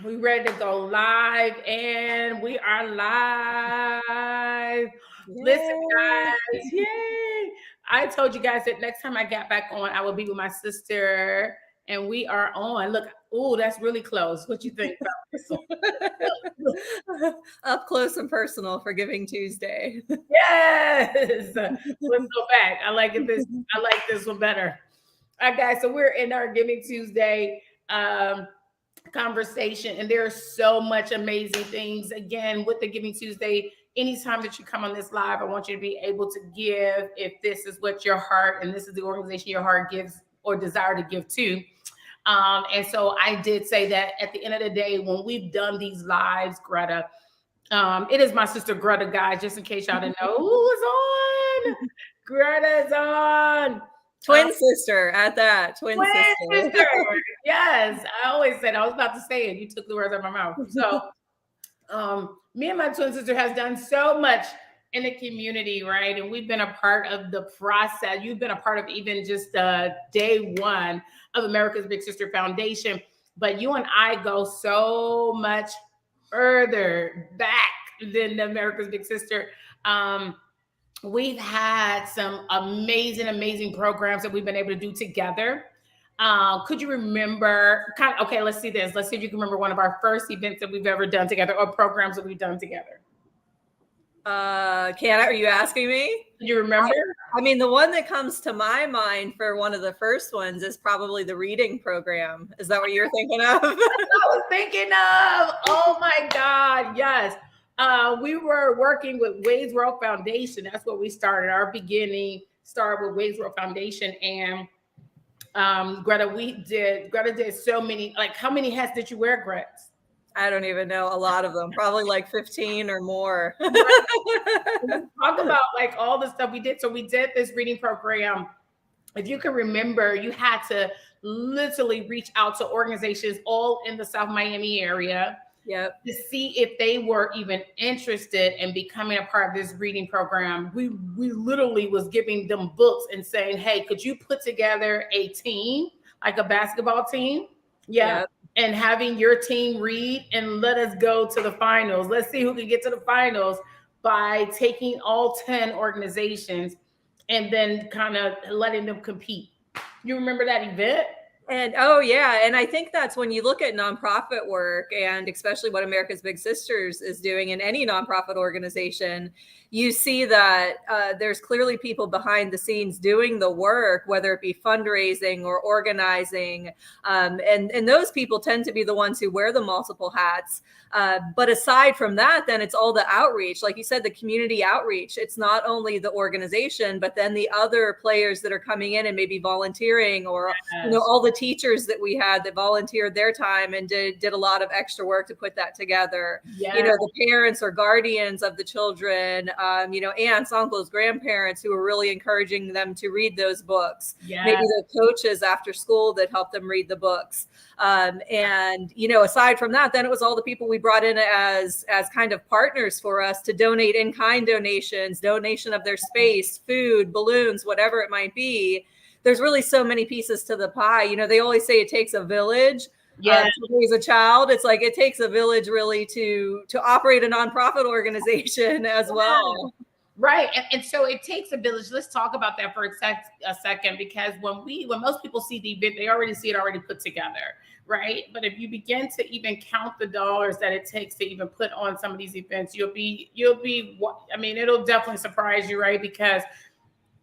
We ready to go live, and we are live. Listen, Yay. guys, yay! I told you guys that next time I got back on, I will be with my sister, and we are on. Look, oh, that's really close. What you think about this one? Up close and personal for Giving Tuesday. Yes, let's go back. I like it. I like this one better. All right, guys. So we're in our Giving Tuesday. Conversation, and there are so much amazing things again with the Giving Tuesday. Anytime that you come on this live, I want you to be able to give if this is what your heart and this is the organization your heart gives or desire to give to. And so I did say that at the end of the day, when we've done these lives, Greta, it is my sister Greta, guys, just in case y'all didn't know who is on. Greta is on. Twin sister at that. Twin sister. Sister. Yes, I always said I was about to say it. You took the words out of my mouth. So, me and my twin sister has done so much in the community, right? And we've been a part of the process. You've been a part of even just day one of America's Big Sister Foundation. But you and I go so much further back than the America's Big Sister. We've had some amazing programs that we've been able to do together. Could you remember okay, let's see this. Let's see if you can remember one of our first events that we've ever done together or programs that we've done together. Are you asking me? Do you remember? I mean, the one that comes to my mind for one of the first ones is probably the reading program. Is that what you're thinking of? That's what I was thinking of. Oh my God, yes. We were working with Ways World Foundation. That's what we started. Our beginning started with Ways World Foundation. And Greta did so many, like how many hats did you wear, Greta? I don't even know. A lot of them, probably like 15 or more. Talk about like all the stuff we did. So we did this reading program. If you can remember, you had to literally reach out to organizations all in the South Miami area. Yep. To see if they were even interested in becoming a part of this reading program. We literally was giving them books and saying, hey, could you put together a team, like a basketball team? Yeah. Yep. And having your team read and let us go to the finals. Let's see who can get to the finals by taking all 10 organizations and then kind of letting them compete. You remember that event? And oh yeah, and I think that's when you look at nonprofit work, and especially what America's Big Sisters is doing in any nonprofit organization, you see that there's clearly people behind the scenes doing the work, whether it be fundraising or organizing, and those people tend to be the ones who wear the multiple hats. But aside from that, then it's all the outreach, like you said, the community outreach. It's not only the organization, but then the other players that are coming in and maybe volunteering, or yes, all the teachers that we had that volunteered their time and did a lot of extra work to put that together. Yes. The parents or guardians of the children, aunts, uncles, grandparents who were really encouraging them to read those books. Yes. Maybe the coaches after school that helped them read the books. Aside from that, then it was all the people we brought in as kind of partners for us to donate in-kind donations, donation of their space, food, balloons, whatever it might be. There's really so many pieces to the pie. They always say it takes a village. To raise a child. It's like it takes a village really to operate a nonprofit organization as well. Right. And so it takes a village. Let's talk about that for a second, because when most people see the event, they already see it already put together. Right. But if you begin to even count the dollars that it takes to even put on some of these events, it'll definitely surprise you. Right. Because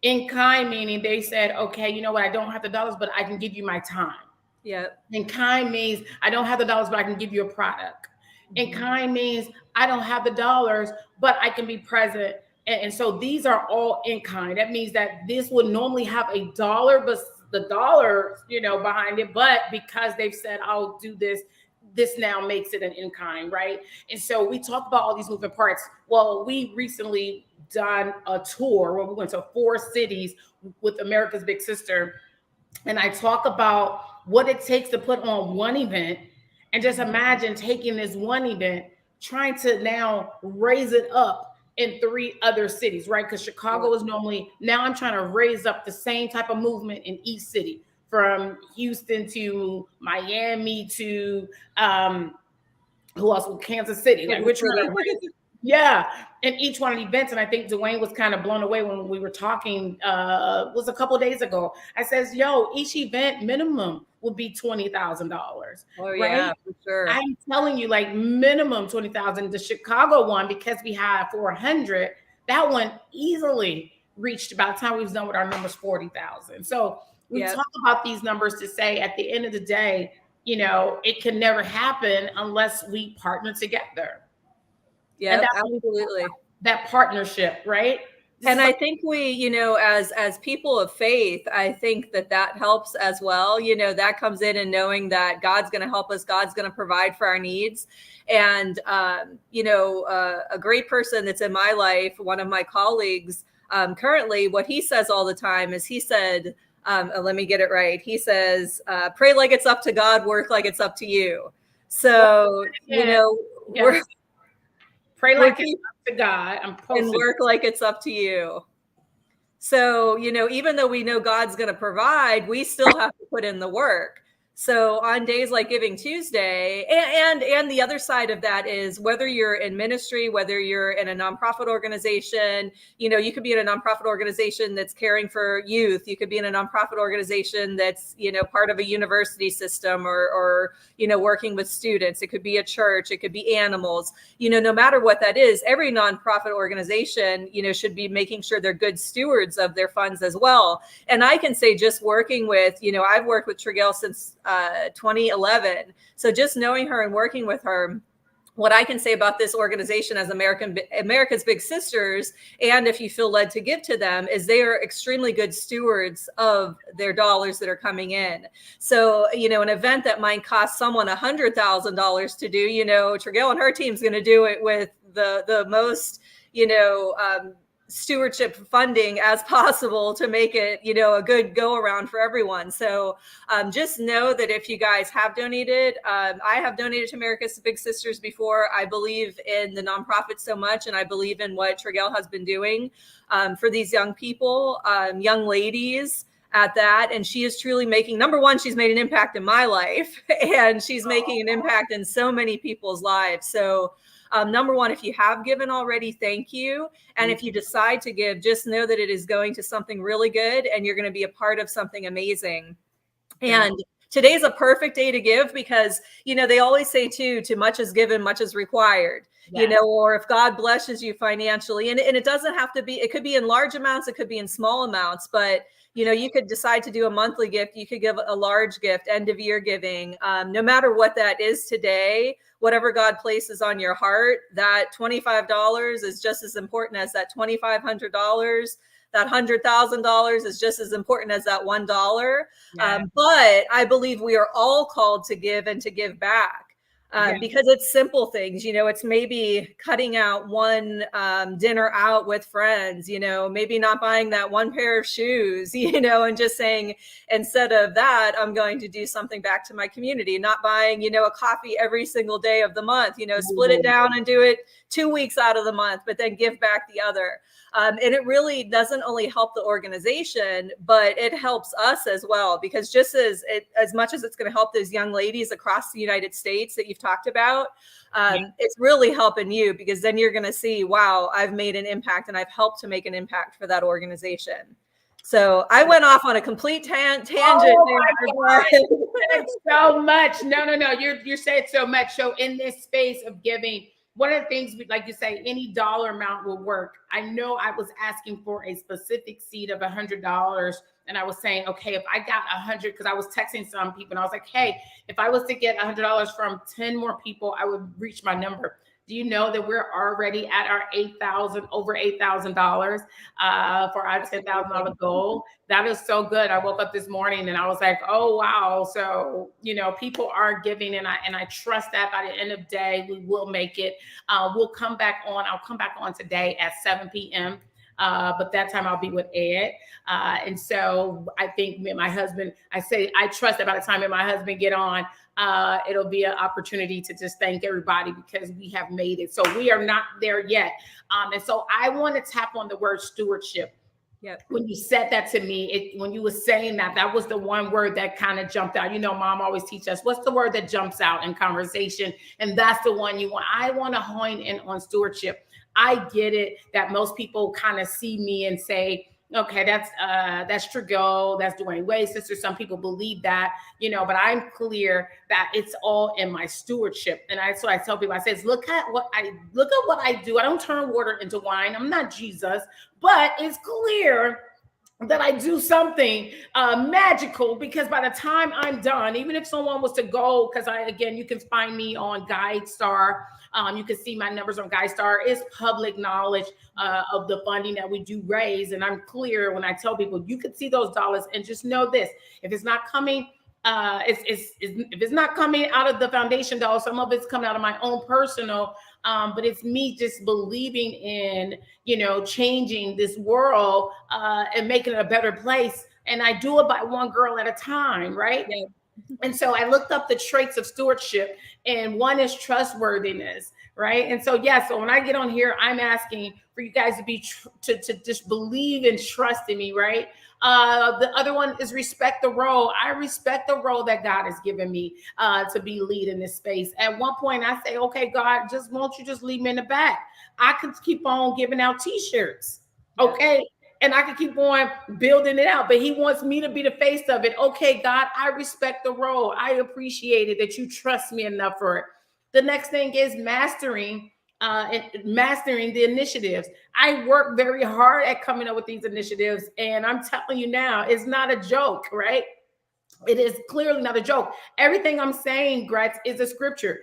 in kind, meaning they said, okay, you know what? I don't have the dollars, but I can give you my time. Yeah. In kind means I don't have the dollars, but I can give you a product. In kind means I don't have the dollars, but I can be present. And so these are all in kind. That means that this would normally have a dollar, but the dollar, behind it. But because they've said, I'll do this, this now makes it an in kind, right? And so we talk about all these moving parts. Well, we recently done a tour where we went to 4 cities with America's Big Sister. And I talk about what it takes to put on one event, and just imagine taking this one event, trying to now raise it up in 3 other cities, right? Because Chicago is normally, now I'm trying to raise up the same type of movement in each city, from Houston to Miami to who else? Kansas City. Like we're trying to raise, yeah, in each one of the events. And I think Dwayne was kind of blown away when we were talking, was a couple of days ago. I says, yo, each event minimum will be $20,000. Oh, right? Yeah, for sure. I'm telling you, like minimum 20,000. The Chicago one, because we had 400, that one easily reached, by the time we was done with our numbers, 40,000. So we talk about these numbers to say at the end of the day, you know, it can never happen unless we partner together. Yeah, absolutely. That partnership, right? And I think we, you know, as people of faith, I think that helps as well. You know, that comes in and knowing that God's going to help us, God's going to provide for our needs. And, you know, a great person that's in my life, one of my colleagues, currently, what he says all the time is, he said, let me get it right. He says, pray like it's up to God, work like it's up to you. So, you know, we're pray like it's up to God and work like it's up to you. So, you know, even though we know God's going to provide, we still have to put in the work. So on days like Giving Tuesday, and the other side of that is, whether you're in ministry, whether you're in a nonprofit organization, you know, you could be in a nonprofit organization that's caring for youth. You could be in a nonprofit organization that's, you know, part of a university system, or, you know, working with students. It could be a church, it could be animals, you know, no matter what that is, every nonprofit organization, you know, should be making sure they're good stewards of their funds as well. And I can say, just working with, you know, I've worked with Trigel since 2011. So just knowing her and working with her, what I can say about this organization as America's Big Sisters, and if you feel led to give to them, is they are extremely good stewards of their dollars that are coming in. So, you know, an event that might cost someone $100,000 to do, you know, Trigel and her team's going to do it with the most, you know, stewardship funding as possible to make it, you know, a good go around for everyone. So just know that if you guys have donated, I have donated to America's Big Sisters before. I believe in the nonprofit so much, and I believe in what Trigel has been doing for these young people, young ladies at that. And she is truly making, number one, she's made an impact in my life, and she's making an impact in so many people's lives. So number one, if you have given already, thank you. And if you decide to give, just know that it is going to something really good, and you're going to be a part of something amazing. And today's a perfect day to give, because, you know, they always say too much is given, much is required, you know, or if God blesses you financially, and it doesn't have to be, it could be in large amounts, it could be in small amounts, but you know, you could decide to do a monthly gift. You could give a large gift, end of year giving, no matter what that is today. Whatever God places on your heart, that $25 is just as important as that $2,500. That $100,000 is just as important as that $1. But I believe we are all called to give and to give back. Because it's simple things, you know, it's maybe cutting out one dinner out with friends, you know, maybe not buying that one pair of shoes, you know, and just saying, instead of that, I'm going to do something back to my community, not buying, you know, a coffee every single day of the month, you know, split it down and do it 2 weeks out of the month, but then give back the other. And it really doesn't only help the organization, but it helps us as well, because just as much as it's going to help those young ladies across the United States that you've talked about, it's really helping you, because then you're going to see, wow, I've made an impact, and I've helped to make an impact for that organization. So I went off on a complete tangent. Oh my God. So much. No. You're saying so much. So in this space of giving, one of the things, like you say, any dollar amount will work. I know I was asking for a specific seed of $100, and I was saying, okay, if I got 100, because I was texting some people, and I was like, hey, if I was to get $100 from 10 more people, I would reach my number. Do you know that we're already at our over $8,000 for our $10,000 goal? That is so good. I woke up this morning and I was like, oh, wow. So, you know, people are giving, and I trust that by the end of the day, we will make it. I'll come back on today at 7 p.m. But that time I'll be with Ed. And so I think me and my husband, I trust that by the time me and my husband get on, it'll be an opportunity to just thank everybody, because we have made it. So we are not there yet. And so I want to tap on the word stewardship. Yep. When you said that to me, when you were saying that, that was the one word that kind of jumped out. Mom always teach us, what's the word that jumps out in conversation? And that's the one you want. I want to hone in on stewardship. I get it that most people kind of see me and say, okay, that's Trigo, that's Dwayne Wade's sister. Some people believe that, but I'm clear that it's all in my stewardship. And so I tell people, I says, look at what I do. I don't turn water into wine. I'm not Jesus, but it's clear that I do something magical, because by the time I'm done, even if someone was to go, because you can find me on GuideStar. You can see my numbers on GuideStar. It's public knowledge of the funding that we do raise. And I'm clear when I tell people, you can see those dollars, and just know this: if it's not coming, if it's not coming out of the foundation dollars, some of it's coming out of my own personal. But it's me just believing in, changing this world and making it a better place. And I do it by one girl at a time, right? Yeah. And so I looked up the traits of stewardship, and one is trustworthiness, right? And so, so when I get on here, I'm asking for you guys to be to just believe and trust in me, right? The other one is respect the role. I respect the role that God has given me to be lead in this space. At one point, I say, okay, God, won't you just leave me in the back? I could keep on giving out T-shirts, okay? And I can keep on building it out, but he wants me to be the face of it. Okay, God, I respect the role. I appreciate it that you trust me enough for it. The next thing is mastering the initiatives. I work very hard at coming up with these initiatives, and I'm telling you now, it's not a joke, right? It is clearly not a joke. Everything I'm saying, Gretz, is a scripture.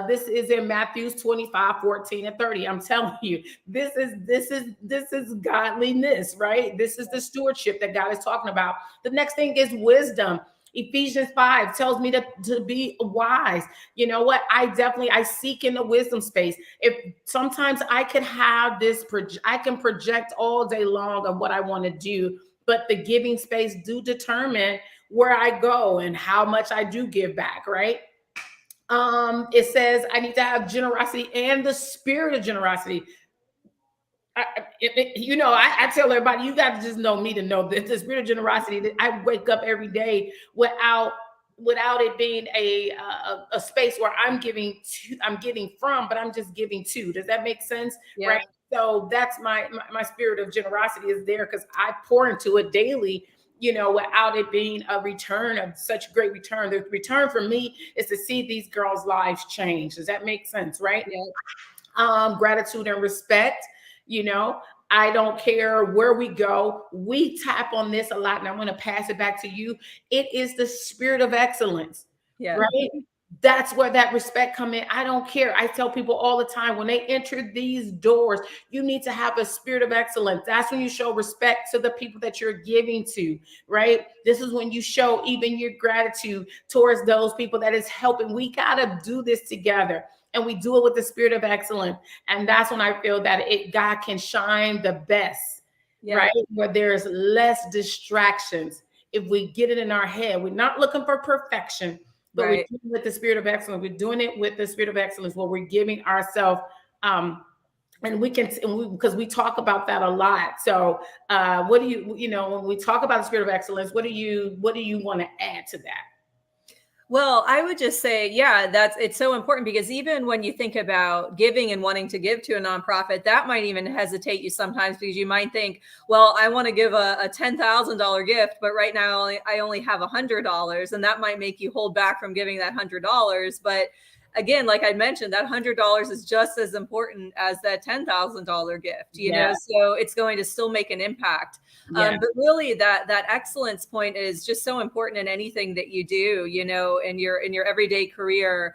This is in Matthew 25:14-30. I'm telling you, this is godliness, right? This is the stewardship that God is talking about. The next thing is wisdom. Ephesians 5 tells me to be wise. You know what? I seek in the wisdom space. If sometimes I could have this, I can project all day long of what I want to do, but the giving space do determine where I go and how much I do give back, right? It says I need to have generosity and the spirit of generosity. I tell everybody, you got to just know me to know that the spirit of generosity, that I wake up every day without it being a space where I'm giving from, but I'm just giving to. Does that make sense? Yeah. Right. So that's my spirit of generosity is there because I pour into it daily, without it being a return of such great return. The return for me is to see these girls' lives change. Does that make sense? Right. Yeah. Gratitude and respect. I don't care where we go. We tap on this a lot, and I'm going to pass it back to you. It is the spirit of excellence, right? That's where that respect come in. I don't care. I tell people all the time, when they enter these doors, you need to have a spirit of excellence. That's when you show respect to the people that you're giving to, right? This is when you show even your gratitude towards those people that is helping. We got to do this together. And we do it with the spirit of excellence. And that's when I feel that God can shine the best, right? Where there's less distractions. If we get it in our head, we're not looking for perfection, but we're doing it with the spirit of excellence. We're doing it with the spirit of excellence where we're giving ourselves, and because we talk about that a lot. So what do when we talk about the spirit of excellence, what do you want to add to that? Well, I would just say, it's so important because even when you think about giving and wanting to give to a nonprofit, that might even hesitate you sometimes because you might think, well, I want to give a $10,000 gift, but right now I only have $100, and that might make you hold back from giving that $100. But again, like I mentioned, that $100 is just as important as that $10,000 gift, you know, so it's going to still make an impact. But really that excellence point is just so important in anything that you do, in your everyday career.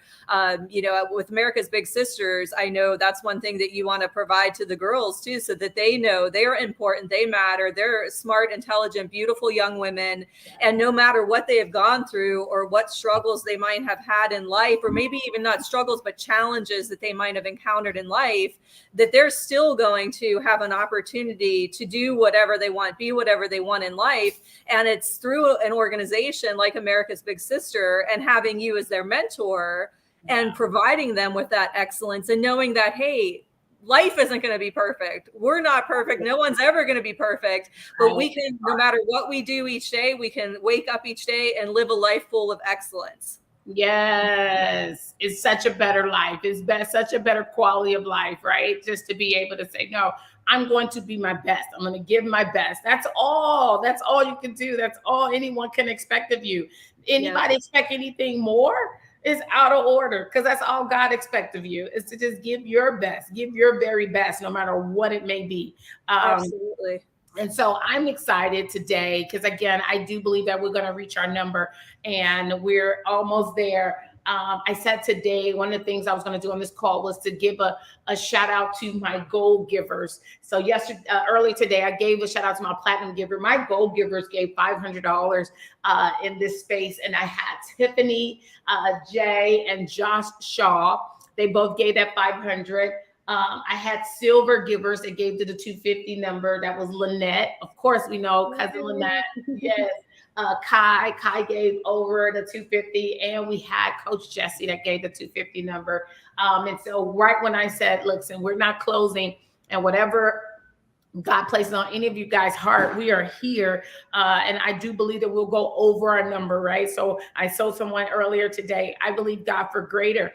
With America's Big Sisters, I know that's one thing that you want to provide to the girls too, so that they know they're important, they matter, they're smart, intelligent, beautiful young women. And no matter what they have gone through or what struggles they might have had in life, or maybe even not struggles, but challenges that they might have encountered in life, that they're still going to have an opportunity to do whatever they want, be whatever they want in life. And it's through an organization like America's Big Sister and having you as their mentor and providing them with that excellence and knowing that, hey, life isn't going to be perfect. We're not perfect. No one's ever going to be perfect, but we can, no matter what we do each day, we can wake up each day and live a life full of excellence. Yes, it's such a better life. It's such a better quality of life, right? Just to be able to say, no, I'm going to be my best. I'm going to give my best. That's all. That's all you can do. That's all anyone can expect of you. Anybody expect anything more is out of order, because that's all God expects of you, is to just give your best, give your very best, no matter what it may be. Absolutely. And so I'm excited today because, again, I do believe that we're going to reach our number, and we're almost there. I said today, one of the things I was going to do on this call was to give a shout out to my gold givers. So yesterday, early today, I gave a shout out to my platinum giver. My gold givers gave $500 in this space, and I had Tiffany, Jay, and Josh Shaw. They both gave that $500. I had silver givers that gave to the 250 number. That was Lynette. Of course, we know cousin Lynette. Yes. Kai gave over the 250, and we had Coach Jesse that gave the 250 number. And so right when I said, listen, we're not closing, and whatever God places on any of you guys' heart, we are here. And I do believe that we'll go over our number, right? So I told someone earlier today, I believe God for greater.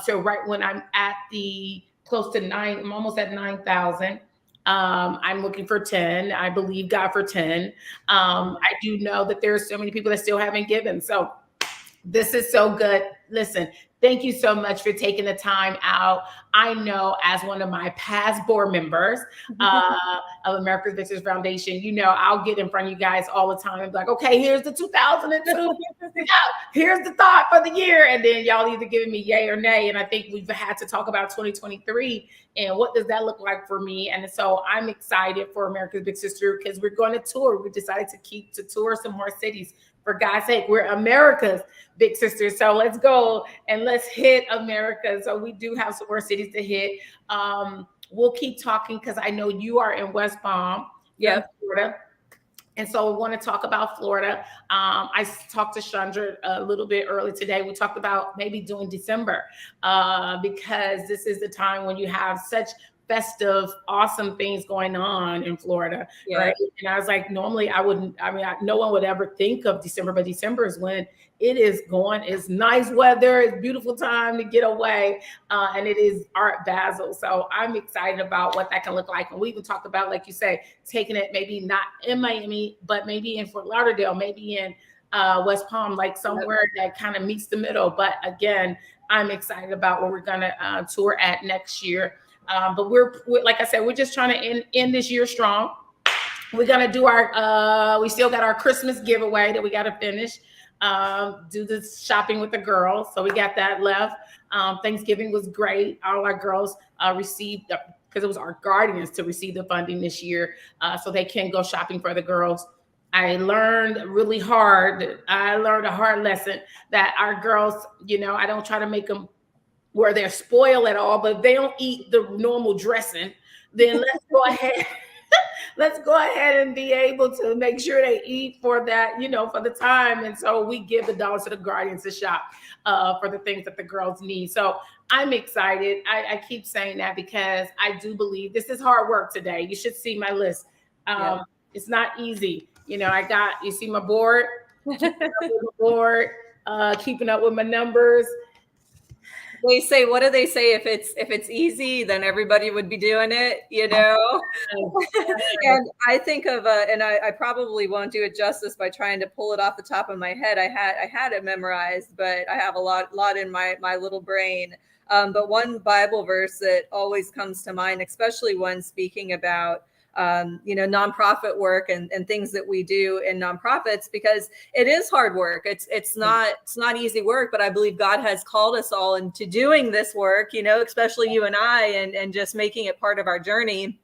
So right when I'm at the close to 9, I'm almost at 9,000. I'm looking for 10. I believe God for 10. I do know that there are so many people that still haven't given. So this is so good. Listen, thank you so much for taking the time out. I know, as one of my past board members of America's Big Sisters Foundation, you know, I'll get in front of you guys all the time and be like, okay, here's the 2002. Here's the thought for the year. And then y'all either giving me yay or nay. And I think we've had to talk about 2023 and what does that look like for me. And so I'm excited for America's Big Sister because we're going to tour. We decided to tour some more cities. For God's sake, we're America's Big Sisters. So let's go and let's hit America. So we do have some more cities to hit. We'll keep talking because I know you are in West Palm, Florida. And so we want to talk about Florida. I talked to Chandra a little bit early today. We talked about maybe doing December because this is the time when you have such festive, awesome things going on in Florida, right? And I was like, normally no one would ever think of December, but December is when it is going. It's nice weather. It's beautiful time to get away. And it is Art Basel. So I'm excited about what that can look like. And we even talked about, like you say, taking it maybe not in Miami, but maybe in Fort Lauderdale, maybe in West Palm, like somewhere that kind of meets the middle. But again, I'm excited about where we're going to tour at next year. But we're, like I said, we're just trying to end this year strong. We're going to do we still got our Christmas giveaway that we got to finish, do the shopping with the girls. So we got that left. Thanksgiving was great. All our girls received, because it was our guardians to receive the funding this year, so they can go shopping for the girls. I learned a hard lesson that our girls, you know, I don't try to make them where they're spoiled at all, but if they don't eat the normal dressing, then let's go ahead and be able to make sure they eat for that, you know, for the time. And so we give the dollars to the guardians to shop for the things that the girls need. So I'm excited. I keep saying that because I do believe this is hard work today. You should see my list. It's not easy. You know, you see my board, keeping up with my numbers. They say, what do they say? If it's easy, then everybody would be doing it, you know? And I think of and I probably won't do it justice by trying to pull it off the top of my head. I had it memorized, but I have a lot in my little brain. But one Bible verse that always comes to mind, especially when speaking about nonprofit work and things that we do in nonprofits, because it is hard work. It's not easy work, but I believe God has called us all into doing this work, you know, especially you and I, and just making it part of our journey.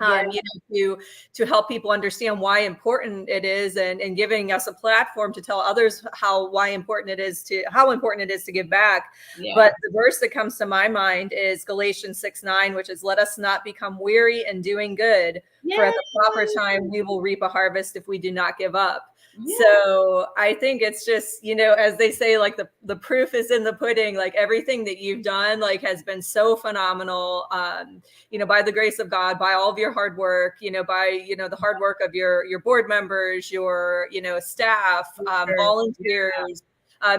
To help people understand why important it is, and giving us a platform to tell others how important it is to give back. But the verse that comes to my mind is Galatians 6:9, which is, let us not become weary in doing good, for at the proper time we will reap a harvest if we do not give up. Yeah. So I think it's just, as they say, like the proof is in the pudding. Like everything that you've done, like has been so phenomenal. By the grace of God, by all of your hard work, by the hard work of your board members, your staff, volunteers,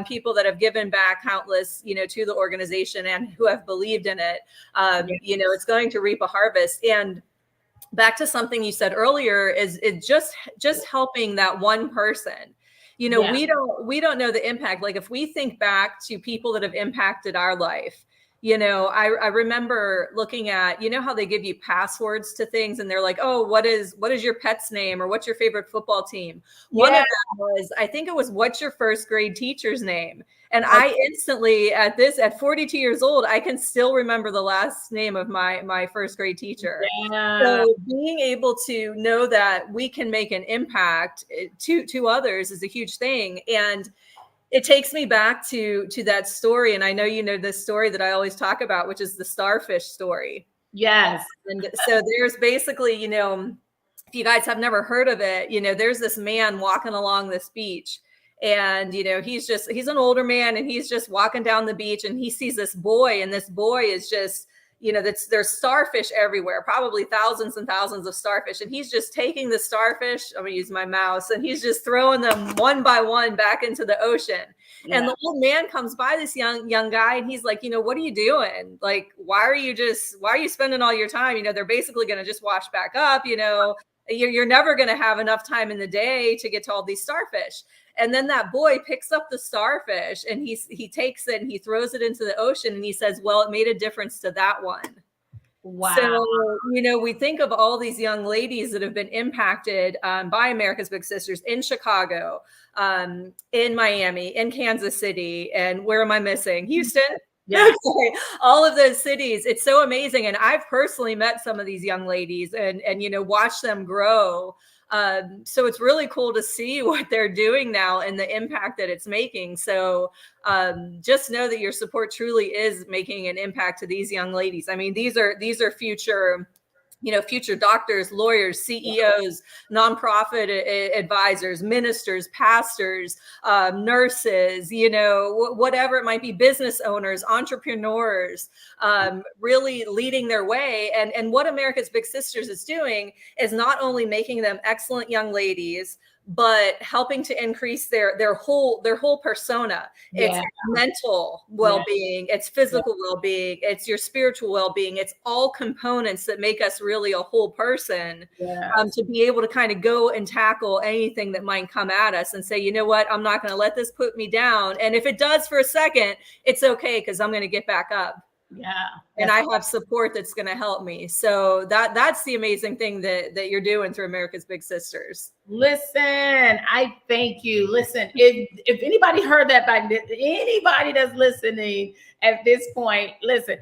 people that have given back countless, to the organization and who have believed in it. It's going to reap a harvest. And back to something you said earlier is it just helping that one person. Yeah. We don't know the impact. Like if we think back to people that have impacted our life, I remember looking at, how they give you passwords to things and they're like, oh, what is your pet's name, or what's your favorite football team? One of them was, I think it was, what's your first grade teacher's name? And I instantly at 42 years old, I can still remember the last name of my first grade teacher. Yeah. So being able to know that we can make an impact to others is a huge thing. And it takes me back to that story. And I know you know this story that I always talk about, which is the starfish story. Yes. And so there's basically, if you guys have never heard of it, there's this man walking along this beach. And, he's an older man and he's just walking down the beach and he sees this boy, and this boy is just, there's starfish everywhere, probably thousands and thousands of starfish. And he's just taking the starfish, I'm gonna use my mouse, and he's just throwing them one by one back into the ocean. Yeah. And the old man comes by this young guy and he's like, what are you doing? Like, why are you spending all your time? They're basically going to just wash back up, you're never going to have enough time in the day to get to all these starfish. And then that boy picks up the starfish and he takes it and he throws it into the ocean and he says, well, it made a difference to that one. Wow. So, we think of all these young ladies that have been impacted by America's Big Sisters in Chicago, in Miami, in Kansas City, and where am I missing? Houston. Yeah. All of those cities. It's so amazing. And I've personally met some of these young ladies and watched them grow. So it's really cool to see what they're doing now and the impact that it's making. So just know that your support truly is making an impact to these young ladies. I mean, these are future, future doctors, lawyers, CEOs, nonprofit advisors, ministers, pastors, nurses, whatever it might be, business owners, entrepreneurs, really leading their way. And what America's Big Sisters is doing is not only making them excellent young ladies, but helping to increase their whole persona. It's mental well-being, it's physical well-being, it's your spiritual well-being. It's all components that make us really a whole person, to be able to kind of go and tackle anything that might come at us and say, you know what, I'm not going to let this put me down. And if it does for a second, it's okay, because I'm going to get back up. Yeah. And I have support that's going to help me. So that's the amazing thing that you're doing through America's Big Sisters. Listen, I thank you. Listen, if anybody heard that, anybody that's listening at this point, listen,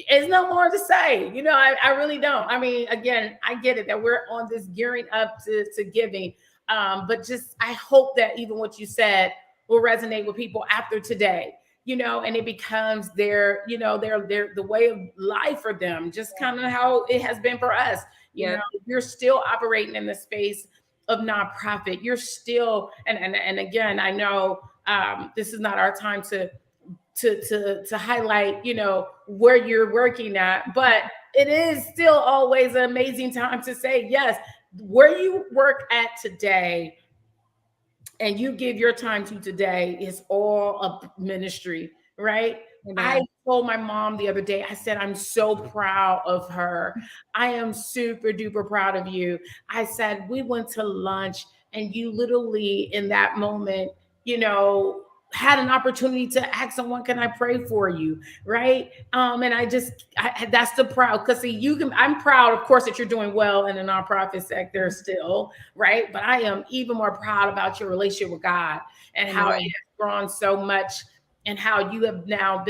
there's no more to say. I really don't. I mean, again, I get it that we're on this gearing up to giving. But just, I hope that even what you said will resonate with people after today. And it becomes their the way of life for them, just kind of how it has been for us. You're still operating in the space of nonprofit. You're still, and again, I know this is not our time to highlight, where you're working at, but it is still always an amazing time to say, yes, where you work at today and you give your time to today is all a ministry, right? Amen. I told my mom the other day, I said, I'm so proud of her. I am super duper proud of you. I said, we went to lunch and you literally in that moment, had an opportunity to ask someone, can I pray for you? Right. And that's the proud, because I'm proud, of course, that you're doing well in the nonprofit sector still. Right. But I am even more proud about your relationship with God and how it has grown so much, and how you have now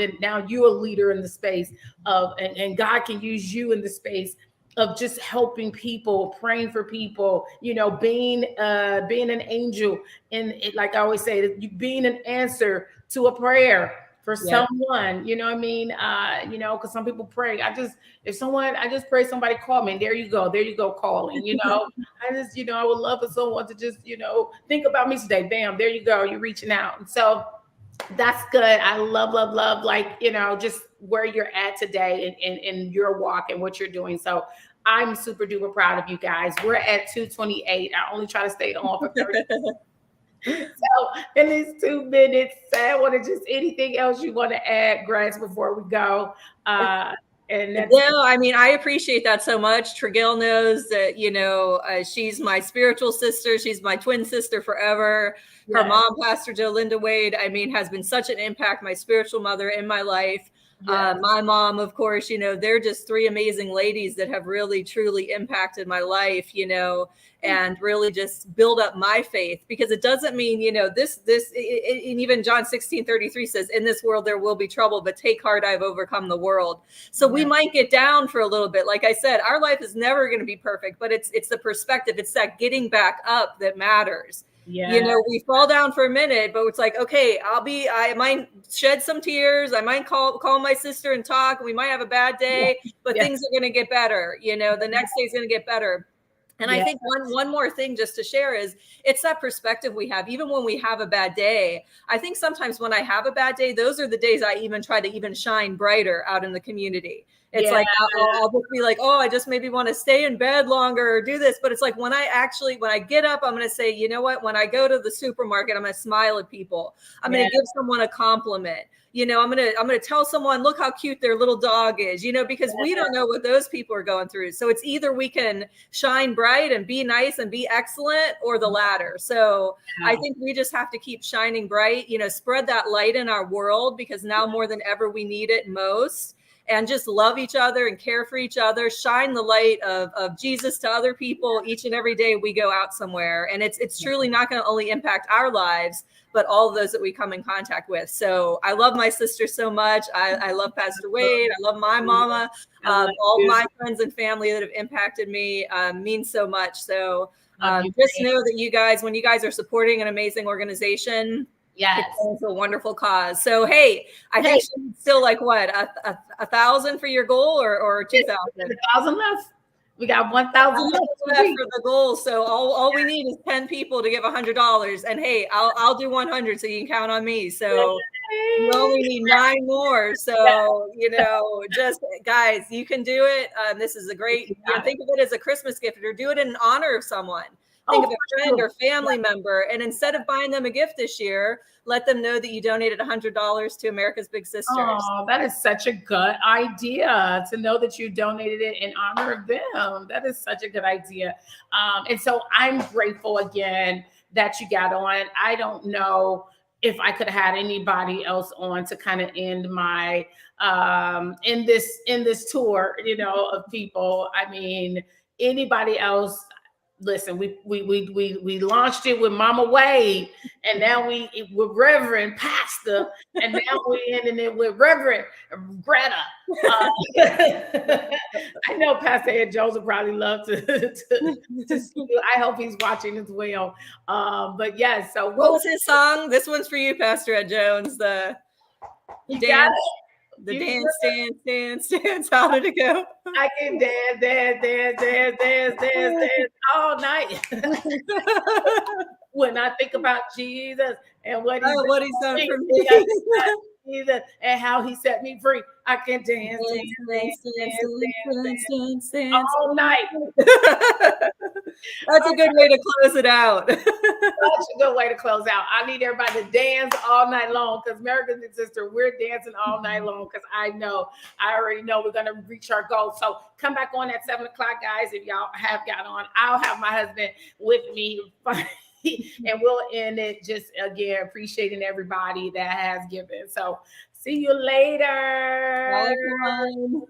you're a leader in the space of, and God can use you in the space of just helping people, praying for people, being an angel. And like I always say, being an answer to a prayer for Yeah. someone, you know what I mean? Because some people pray. I just pray somebody call me, and there you go calling, I would love for someone to just, think about me today. Bam, there you go, you're reaching out. And so that's good. I love, like, just where you're at today in your walk and what you're doing. So I'm super duper proud of you guys. We're at 2:28. I only try to stay on for 30. So in these 2 minutes, I want to just anything else you want to add, Grace, before we go. And that's I mean, I appreciate that so much. Tregille knows that, she's my spiritual sister. She's my twin sister forever. Her mom, Pastor Joe Linda Wade, I mean, has been such an impact, my spiritual mother in my life. My mom, of course, they're just three amazing ladies that have really, truly impacted my life, and really just build up my faith, because it doesn't mean, and even John 16:33 says, in this world, there will be trouble, but take heart, I've overcome the world. So we might get down for a little bit. Like I said, our life is never going to be perfect, but it's the perspective. It's that getting back up that matters. Yeah. We fall down for a minute, but it's like, okay, I might shed some tears. I might call my sister and talk. We might have a bad day, but things are going to get better. The next day is going to get better. And I think one more thing just to share is it's that perspective we have, even when we have a bad day. I think sometimes when I have a bad day, those are the days I even try to even shine brighter out in the community. It's like, I'll just be like, oh, I just maybe want to stay in bed longer or do this. But it's like when I get up, I'm going to say, you know what, when I go to the supermarket, I'm going to smile at people. I'm going to give someone a compliment. I'm going to tell someone, look how cute their little dog is, because we don't know what those people are going through. So it's either we can shine bright and be nice and be excellent, or the latter. So I think we just have to keep shining bright, spread that light in our world, because now more than ever, we need it most. And just love each other and care for each other, shine the light of Jesus to other people each and every day we go out somewhere. And it's truly not going to only impact our lives, but all of those that we come in contact with. So I love my sister so much. I love Pastor Wade. I love my mama. All my friends and family that have impacted me means so much. So just know that you guys, when you guys are supporting an amazing organization, it's a wonderful cause. So, hey, I think she's still like what, 1,000 for your goal, or 2,000? 1,000 left. We got 1,000 left for the goal. So all we need is 10 people to give $100. And hey, I'll do 100, so you can count on me. So you only need 9 more. So, just guys, you can do it. This is a great, think of it as a Christmas gift, or do it in honor of someone. Think of a friend or family member, and instead of buying them a gift this year, let them know that you donated $100 to America's Big Sisters. Oh, that is such a good idea, to know that you donated it in honor of them. That is such a good idea. And so I'm grateful again that you got on. I don't know if I could have had anybody else on to kind of end my in this tour, of people. I mean, anybody else. Listen, we launched it with Mama Wade, and now with Reverend Pastor, and now we're ending it with Reverend Greta. I know Pastor Ed Jones would probably love to see you. I hope he's watching as well. But yes, so what was his song? This one's for you, Pastor Ed Jones. The dance. The dance. How did it go? I can dance all night. When I think about Jesus and what he's done for me, Jesus and how he set me free, I can dance all night. That's a good way to close it out. Such a good way to close out. I need everybody to dance all night long, because America's Big Sister, we're dancing all night long, because I already know we're going to reach our goal. So come back on at 7 o'clock, guys. If y'all have got on, I'll have my husband with me. And we'll end it just again appreciating everybody that has given. So see you later. Bye, everyone.